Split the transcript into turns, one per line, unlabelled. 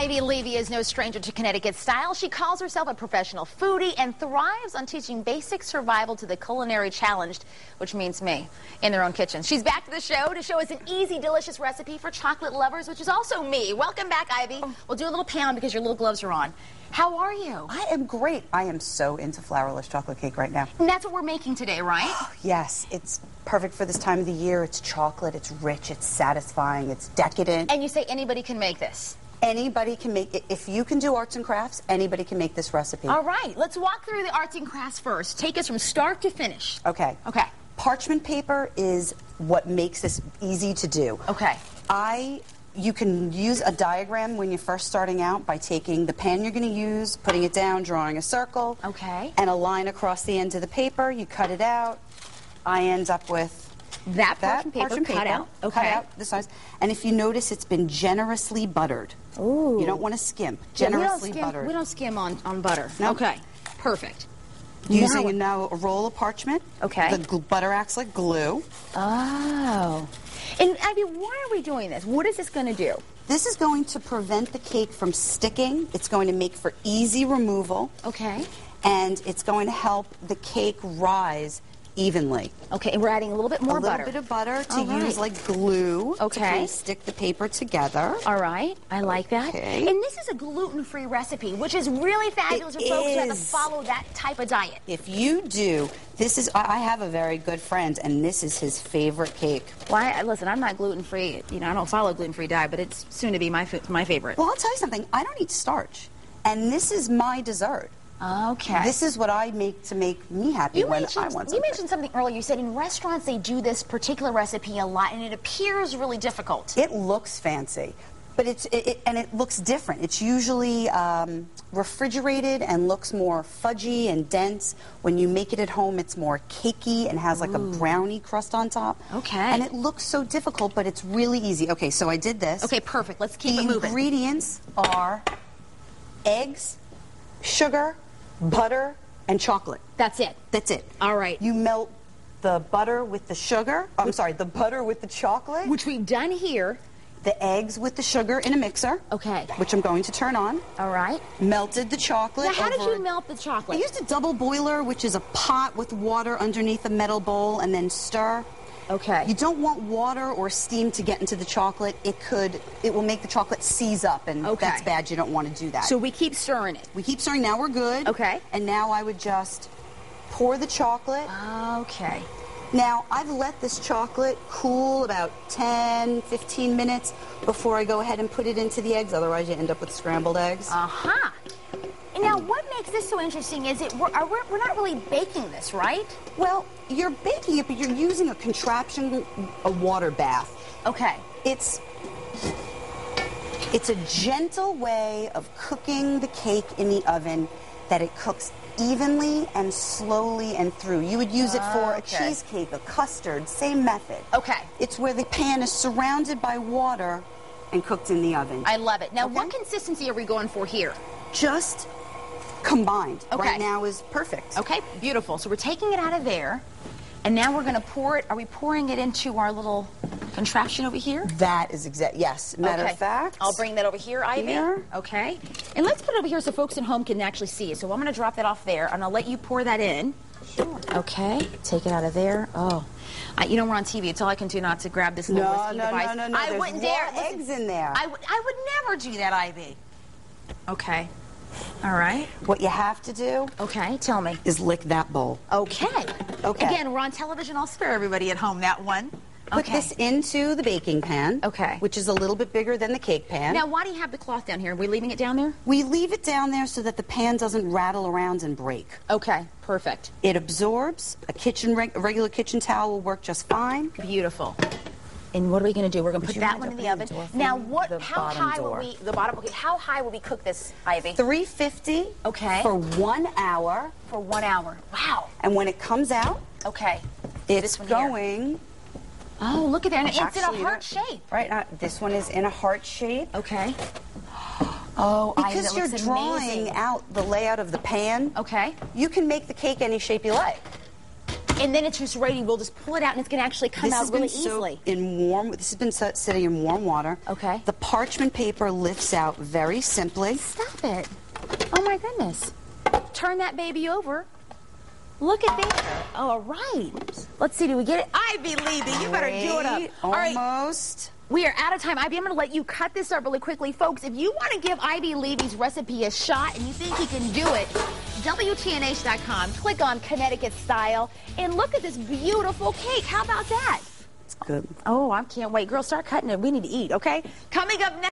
Ivey Levy is no stranger to Connecticut style. She calls herself a professional foodie and thrives on teaching basic survival to the culinary challenged, which means me, in their own kitchens. She's back to the show to show us an easy, delicious recipe for chocolate lovers, which is also me. Welcome back, Ivey. We'll do a little pound because your little gloves are on. How are you?
I am great. I am so into Flourless chocolate cake right now.
And that's what we're making today, right?
Yes, it's perfect for this time of the year. It's chocolate, it's rich, it's satisfying, it's decadent.
And you say anybody can make this?
Anybody can make it. If you can do arts and crafts, anybody can make this recipe.
All right, let's walk through the arts and crafts first. Take us from start to finish.
Okay.
Okay.
Parchment paper is what makes this easy to do.
Okay.
You can use a diagram when you're first starting out by taking the pan you're going to use, putting it down, drawing a circle.
Okay.
And a line across the end of the paper. You cut it out. I end up with
that parchment paper cut out. Okay.
Cut out the size. And if you notice, it's been generously buttered.
Ooh.
You don't want to skimp. Generously buttered.
We don't skim on butter.
No.
Okay. Perfect.
Using now a roll of parchment.
Okay.
The butter acts like glue.
Oh. And Ivey, why are we doing this? What is this going to do?
This is going to prevent the cake from sticking. It's going to make for easy removal.
Okay.
And it's going to help the cake rise evenly.
Okay, and we're adding a little bit more butter.
A little bit of butter to use like glue to kind of stick the paper together.
All right, I like that.
Okay.
And this is a gluten-free recipe, which is really fabulous for folks who have to follow that type of diet.
If you do, this is, I have a very good friend, and this is his favorite cake.
Well, listen, I'm not gluten-free. You know, I don't follow a gluten-free diet, but it's soon to be my favorite.
Well, I'll tell you something. I don't eat starch, and this is my dessert.
Okay.
This is what I make to make me happy when I want something.
You mentioned something earlier. You said in restaurants they do this particular recipe a lot, and it appears really difficult.
It looks fancy, but it looks different. It's usually refrigerated and looks more fudgy and dense. When you make it at home, it's more cakey and has like a brownie crust on top.
Okay.
And it looks so difficult, but it's really easy. Okay, so I did this.
Okay, perfect. Let's keep it moving.
The ingredients are eggs, sugar, butter, and chocolate.
That's it.
That's it.
All right.
You melt the butter with the sugar. I'm sorry, the butter with the chocolate.
Which we've done here.
The eggs with the sugar in a mixer.
Okay.
Which I'm going to turn on.
All right.
Melted the chocolate.
Now, how did you melt the chocolate?
I used a double boiler, which is a pot with water underneath a metal bowl, and then stir.
Okay.
You don't want water or steam to get into the chocolate. It will make the chocolate seize up, and that's bad. You don't want to do that.
So we keep stirring it.
We keep stirring. Now we're good.
Okay.
And now I would just pour the chocolate.
Okay.
Now, I've let this chocolate cool about 10, 15 minutes before I go ahead and put it into the eggs. Otherwise, you end up with scrambled eggs.
Uh-huh. And now, what makes this so interesting is we're not really baking this, right?
Well, you're baking it, but you're using a contraption, a water bath.
Okay.
It's a gentle way of cooking the cake in the oven that it cooks evenly and slowly and through. You would use it for a cheesecake, a custard, same method.
Okay.
It's where the pan is surrounded by water and cooked in the oven.
I love it. Now, what consistency are we going for here?
Just combined.
Okay.
Right now is perfect.
Okay, beautiful. So we're taking it out of there, and now we're going to pour it. Are we pouring it into our little contraption over here?
That is exact. Yes. Matter of fact,
I'll bring that over here, Ivey.
Here.
Okay. And let's put it over here so folks at home can actually see it. So I'm going to drop that off there, and I'll let you pour that in.
Sure.
Okay. Take it out of there. Oh. You know, we're on TV. It's all I can do not to grab this little whiskey device.
No.
I wouldn't dare.
Eggs in there.
I would never do that, Ivey. Okay. All right.
What you have to do,
tell me,
is lick that bowl.
Okay. Again, we're on television. I'll spare everybody at home that one.
Put this into the baking pan, which is a little bit bigger than the cake pan.
Now, why do you have the cloth down here? Are we leaving it down there?
We leave it down there so that the pan doesn't rattle around and break.
Okay, perfect.
It absorbs. A regular kitchen towel will work just fine.
Beautiful. And what are we going to do? We're going to put that one in the oven. Now, how high will we cook this, Ivey?
350.
Okay.
For 1 hour.
For 1 hour. Wow.
And when it comes out, it's going.
Oh, look at that. And it's in a heart shape.
Right now, this one is in a heart shape.
Okay.
Oh, because you're drawing out the layout of the pan.
Okay.
You can make the cake any shape you like.
and then it's just ready. We'll just pull it out, and it's going to actually come out really easily.
This has been sitting in warm water.
Okay.
The parchment paper lifts out very simply.
Stop it. Oh, my goodness. Turn that baby over. Look at there. All right. Let's see, do we get it? Ivey Levy, you better do it up.
Almost.
All right. We are out of time. Ivey, I'm going to let you cut this up really quickly. Folks, if you want to give Ivey Levy's recipe a shot and you think he can do it, WTNH.com. Click on Connecticut Style and look at this beautiful cake. How about that?
It's good.
Oh, I can't wait. Girl, start cutting it. We need to eat, okay? Coming up next.